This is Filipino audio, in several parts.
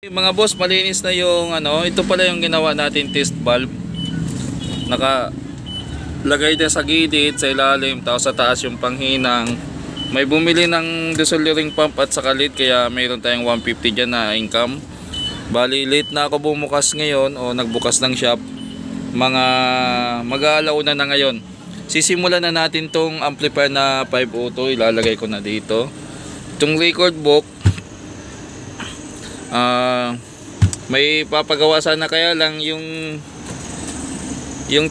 Mga boss, malinis na yung ito pala yung ginawa natin test valve. Nakalagay din sa gilid, sa ilalim, tapos sa taas yung panghinang. May bumili ng desulfuring pump at saka lid, kaya mayroon tayong 150 dyan na income. Bali, late na ako bumukas ngayon o nagbukas ng shop. Mga mag-aalauna na ngayon. Sisimulan na natin tong amplifier na 502, ilalagay ko na dito. Itong record book, may papagawa sana, kaya lang yung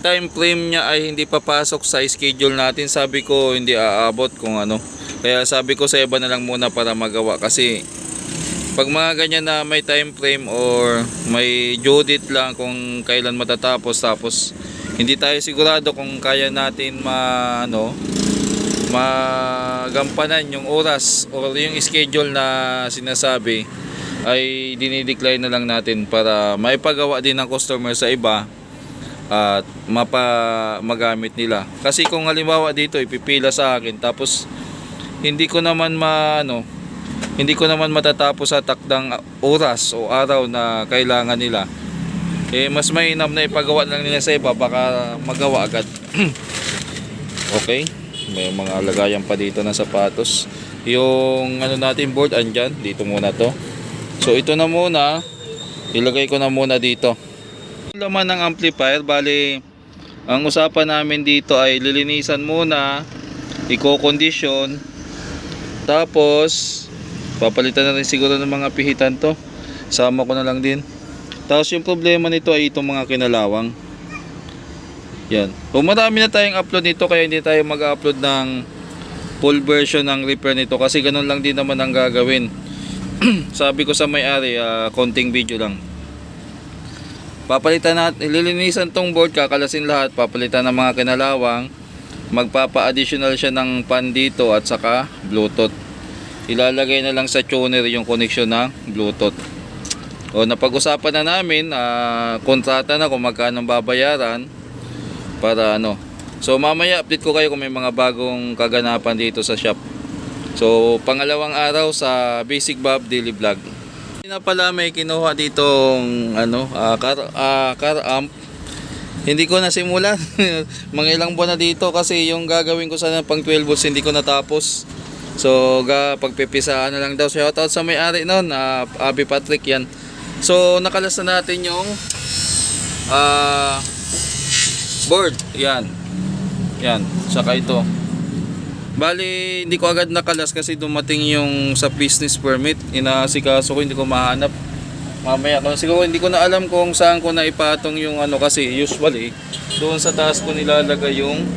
time frame niya ay hindi papasok sa schedule natin. Sabi ko hindi aabot kung ano, kaya sabi ko sa iba na lang muna para magawa, kasi pag mga ganyan na may time frame or may due date lang kung kailan matatapos, tapos hindi tayo sigurado kung kaya natin magampanan yung oras or yung schedule na sinasabi, ay dinidecline na lang natin para maipagawa din ng customer sa iba at magamit nila. Kasi kung halimbawa dito ipipila sa akin, tapos hindi ko naman matatapos sa takdang oras o araw na kailangan nila, mas mainam na ipagawa lang nila sa iba, baka magawa agad. Okay, may mga lagayan pa dito ng sapatos. Yung natin board andyan, dito muna to. So ito na muna, ilagay ko na muna dito. Laman ng amplifier, bali ang usapan namin dito ay lilinisan muna, i-co-condition, tapos papalitan na rin siguro ng mga pihitan to. Sama ko na lang din. Tapos yung problema nito ay itong mga kinalawang. Yan. Kung marami na tayong upload nito, kaya hindi tayo mag-upload ng full version ng repair nito, kasi ganun lang din naman ang gagawin. Sabi ko sa may-ari, konting video lang. Papalitan natin, lilinisan tong board, kakalasin lahat, papalitan ng mga kinalawang, magpapa-additional siya ng pan dito at saka Bluetooth. Ilalagay na lang sa tuner yung connection ng Bluetooth. O napag-usapan na namin, kontrata na kung magkano babayaran para So mamaya update ko kayo kung may mga bagong kaganapan dito sa shop. So pangalawang araw sa Basic Bob Daily Vlog. Na pala may kinuha ditong car amp. Hindi ko nasimulan. Mga ilang buwan na dito, kasi yung gagawin ko sana pang 12 volts hindi ko natapos. So pagpipisaan na lang daw. Shoutout sa may-ari noon, Abi Patrick yan. So nakalas na natin yung board. Yan. Saka ito. Bali, hindi ko agad nakalas kasi dumating yung sa business permit. Inaasikaso ko, hindi ko mahanap. Mamaya ko, siguro hindi ko na alam kung saan ko na ipatong yung kasi usually doon sa taas ko nilalagay yung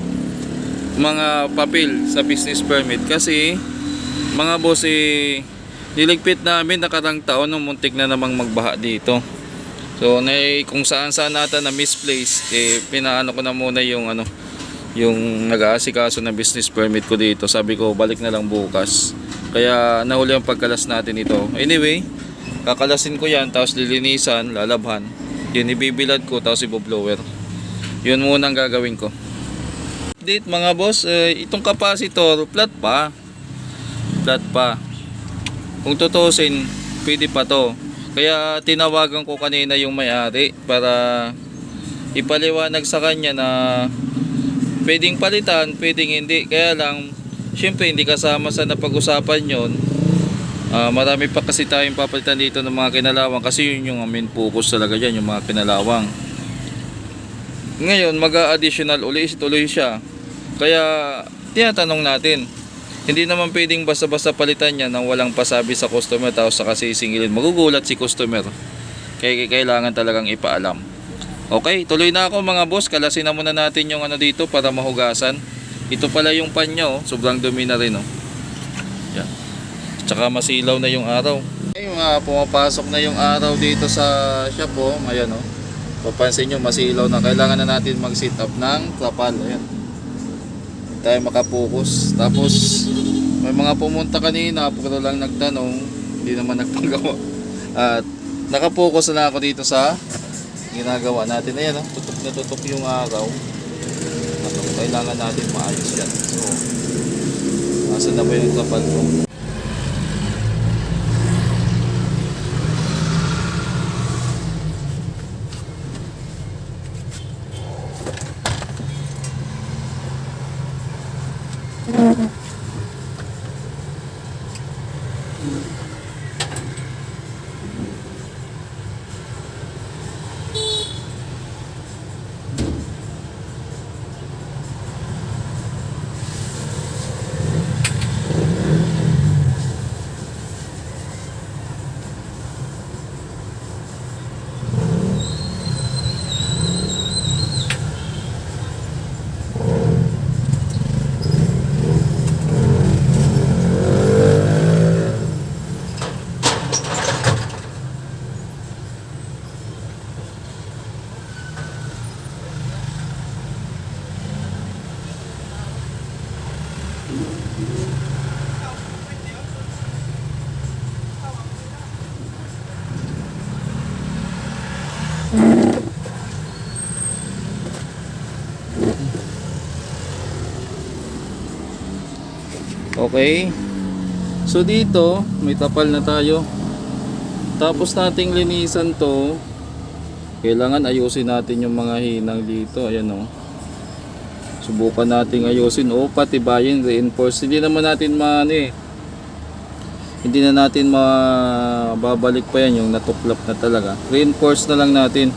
mga papel sa business permit. Kasi mga boss, niligpit namin nakarang taon nung muntik na namang magbaha dito. So kung saan nata na misplace, pinaano ko na muna yung yung nag-aasikaso ng business permit ko dito. Sabi ko balik na lang bukas, kaya nahuli ang pagkalas natin ito. Anyway, kakalasin ko yan, tapos lilinisan, lalabhan, yun ibibilad ko, tapos iboblower. Yun muna ang gagawin ko. Update mga boss, itong capacitor flat pa. Kung tutusin, pwede pa to. Kaya tinawagan ko kanina yung may-ari para ipaliwanag sa kanya na pwedeng palitan, pwedeng hindi. Kaya lang, syempre hindi kasama sa napag-usapan yon. Marami pa kasi tayong papalitan dito ng mga kinalawang, kasi yun yung main focus talaga dyan, yung mga kinalawang. Ngayon, mag-additional ulit siya. Kaya tinatanong natin, hindi naman pwedeng basta-basta palitan yan nang walang pasabi sa customer, tapos saka sisingilin. Magugulat si customer. Kaya kailangan talagang ipaalam. Okay, tuloy na ako mga boss. Kalasin na muna natin yung dito para mahugasan. Ito pala yung pan niya, sobrang dumi na rin. Yan. Tsaka masilaw na yung araw. Okay, pumapasok na yung araw dito sa shop. Ayan, papansin nyo, masilaw na. Kailangan na natin mag-sit up ng trapal. Ayan. Hindi tayo makapokus. Tapos may mga pumunta kanina, pero lang nagtanong, hindi naman nagpagawa. At nakapokus na ako dito sa ginagawa natin. Ayan, tutok na tutok yung araw. Kailangan natin maayos yan. So nasa na ba yung trapal ko? Ayan, so, nasa na ba yung trapal ko? Okay. So dito, may tapal na tayo. Tapos nating linisan to. Kailangan ayusin natin yung mga hinang dito. Ayan o. Subukan nating ayusin. O, patibayin, reinforce. Hindi naman natin hindi na natin mababalik pa yan yung natuklap na talaga. Reinforce na lang natin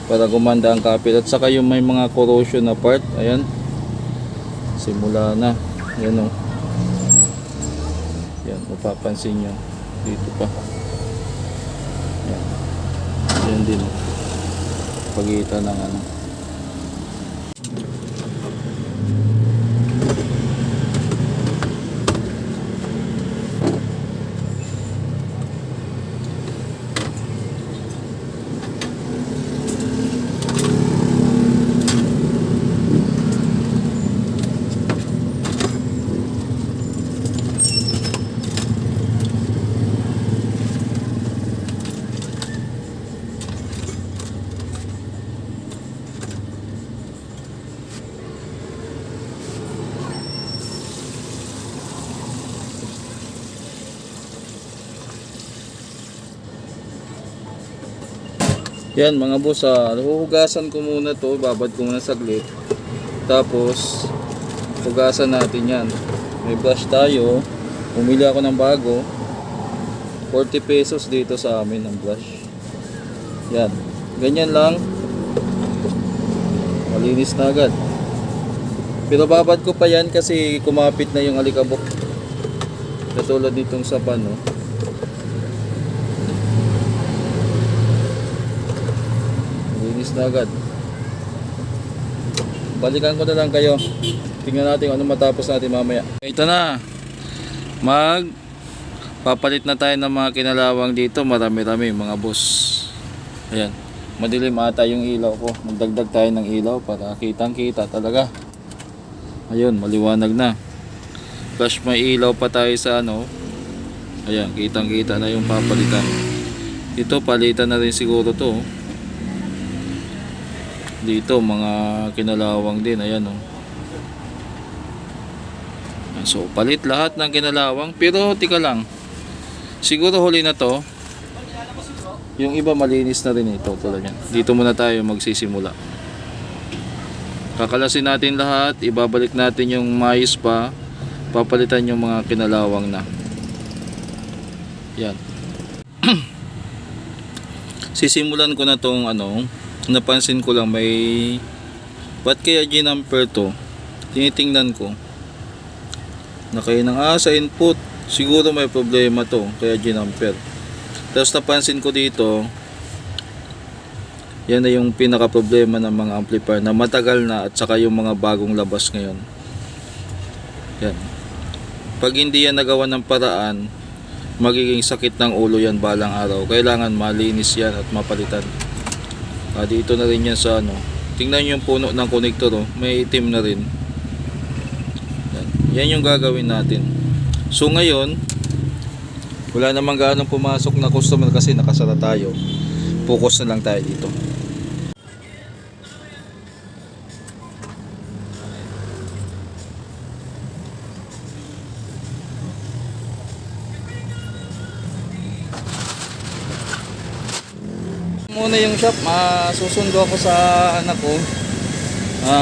para gumanda ang kapit. At saka yung may mga corrosion na part. Ayan. Simula na. Ayan o. Yan, mapapansin nyo. Dito pa. Yan. Yan din. Pagitan ng ano. Yan mga boss, huhugasan ko muna to, babad ko muna saglit. Tapos hugasan natin yan. May brush tayo. Bumili ako ng bago. 40 pesos dito sa amin ng brush. Yan. Ganyan lang. Malinis na agad. Pero babad ko pa yan kasi kumapit na yung alikabok. Katulad nitong sapan, no? Na agad. Balikan ko na lang kayo. Tingnan natin ano matapos natin mamaya. Ito na. Papalit na tayo ng mga kinalawang dito. Marami-rami mga boss. Ayan. Madilim ata yung ilaw ko. Magdagdag tayo ng ilaw para kitang-kita talaga. Ayun, maliwanag na. Plus may ilaw pa tayo sa ano. Ayan, kitang-kita na yung papalitan. Ito, palitan na rin siguro to. Dito mga kinalawang din, ayan o. So palit lahat ng kinalawang. Pero tika lang, siguro huli na to. Yung iba malinis na rin ito tulad yan. Dito muna tayo magsisimula. Kakalasin natin lahat. Ibabalik natin yung mais pa. Papalitan yung mga kinalawang na. Yan. Sisimulan ko na tong ano. Napansin ko lang may ba't kaya ginamper to? Tinitingnan ko nakaya ng sa input, siguro may problema to kaya ginamper. Tapos napansin ko dito yan na yung pinaka problema ng mga amplifier na matagal na at saka yung mga bagong labas ngayon. Yan, pag hindi yan nagawa ng paraan magiging sakit ng ulo yan balang araw. Kailangan malinis yan at mapalitan. Dito na rin yan sa ano. Tingnan nyo yung puno ng connector, may itim na rin. Yan yung gagawin natin. So ngayon, wala namang gaano pumasok na customer kasi nakasara tayo. Focus na lang tayo dito. Muna yung shop, susundo ako sa anak ko.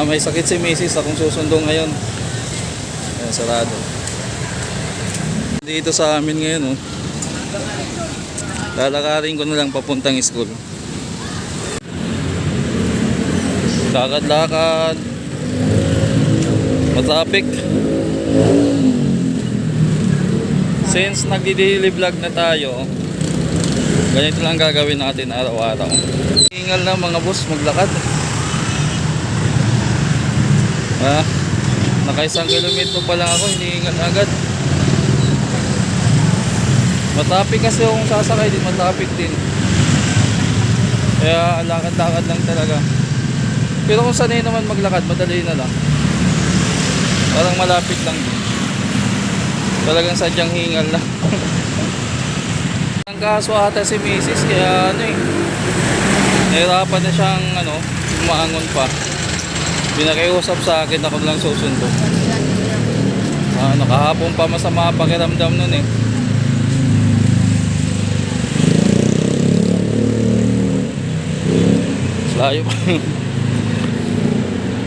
May sakit si Mrs. Akong susundo ngayon. Ayan, sarado. Dito sa amin ngayon, lalakarin ko na lang papuntang school. Lakad-lakad. Matraffic. Since nagdi-daily vlog na tayo, ganito lang gagawin natin araw-araw. Ingal na mga boss, maglakad. Naka-1 kilometro pa lang ako, hinihingal agad. Matapik kasi kung sasakay din, matapik din. Kaya lakad-lakad lang talaga. Pero kung sanay naman maglakad, madali na lang. Parang malapit lang din. Talagang sadyang hingal lang. Ang kaso ata si Mrs. kaya nahirapan na siyang umaangon pa. Pinakiusap sa akin, ako lang susundo. Kahapon pa masama pakiramdam nun eh. Layo pa.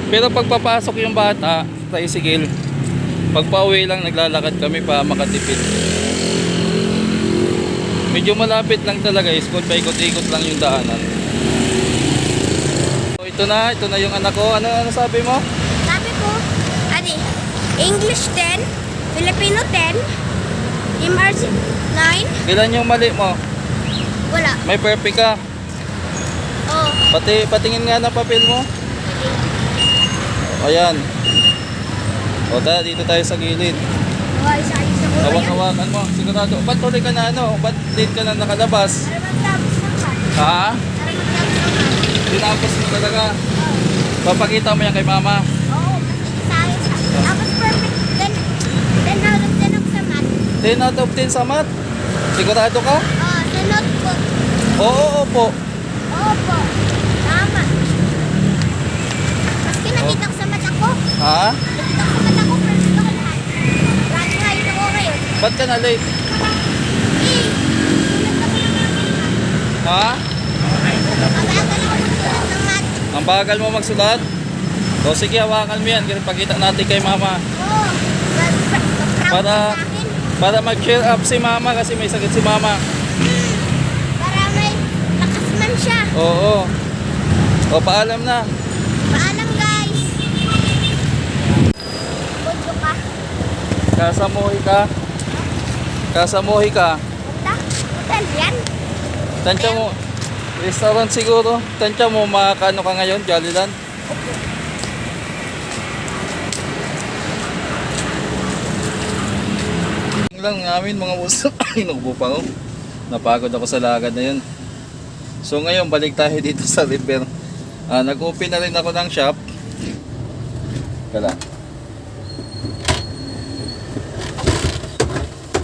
Pero pagpapasok yung bata, tricycle, pagpa-uwi lang naglalakad kami para makatipid. Medyo malapit lang talaga, school, paikot-ikot lang yung daanan. So, ito na yung anak ko. Ano sabi mo? Sabi ko, adi, English 10, Filipino 10, MRC 9. Ilan yung mali mo? Wala. May perfect ka. Oh, Patingin nga ng papel mo. Ayan. O tara, dito tayo sa gilid. isa-isa ko na yan. Hawak-hawakan mo. Sigurado. Ba't tuloy ka na ano? Ba't late ka na nakalabas? Para magtapos ng kat. Ha? Para magtapos ng kat. Tinapos mo talaga. Papakita mo yan kay mama. Oo, kasi isayos siya. Tapos perfect. Then out of 10 ako sa math. 10 out of 10 sa math. Sigurado ka? Oh, sa notebook. Oo, opo. Oo po. Tama. Maski nakita ko sa math ako. Ha? Nakita ko sa math ako, perfect ako lahat. Lagi ngayon ako ngayon. Ba't ka na late? Sulat ako ng math. Ha? Mabagal ako magsulat ng math. Ang bagal mo magsulat? O sige, hawakan mo yan. Pakita natin kay mama. Oo. Mag-practice Para- sa akin. Para mag-cheer up si mama kasi may sakit si mama. Para may lakas man siya. Oo. O paalam na. Paalam guys. Budyo ka. Kasamuhi ka. Kasamuhi ka. Punta. Hotel yan. Tansya mo. Restaurant siguro. Tansya mo makakano ka ngayon, Jollyland? Lang namin mga boss. Ay, nakupo pa ako. Napagod ako sa lagad na yun. So ngayon, balik tayo dito sa river. Nag-open na rin ako ng shop. Kala.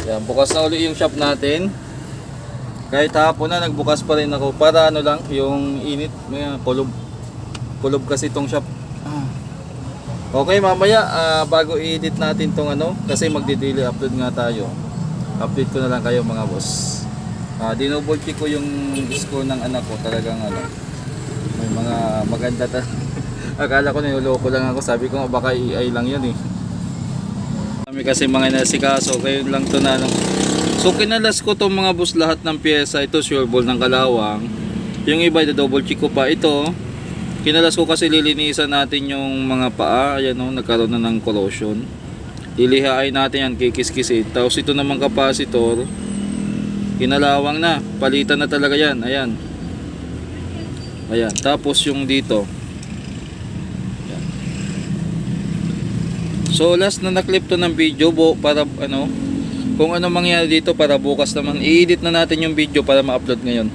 Yan, bukas na uli yung shop natin. Kahit hapon na, nagbukas pa rin ako. Para ano lang, yung init. May kulob. Kulob kasi itong shop. Okay, mamaya bago i-edit natin tong ano, kasi magdi-daily upload nga tayo. Update ko na lang kayo mga boss. Dinouble check ko yung score ng anak ko, talagang ano. May mga maganda Akala ko niloloko lang ako, sabi ko nga baka AI lang 'yan eh. Kami kasi mga nasikaso, kayo lang to na ano. So kinalas ko tong mga boss lahat ng pyesa, ito sure ball ng kalawang. Yung iba double check ko pa ito. Kinalas ko kasi lilinisan natin yung mga paa. Ayan o, nagkaroon na ng corrosion. Lilihain natin yan, kikis-kisin. Tapos ito namang capacitor, kinalawang na. Palitan na talaga yan. Ayan. Ayan. Tapos yung dito. Ayan. So last na naklip to ng video para ano, kung ano mangyari dito para bukas naman i-edit na natin yung video para ma-upload ngayon.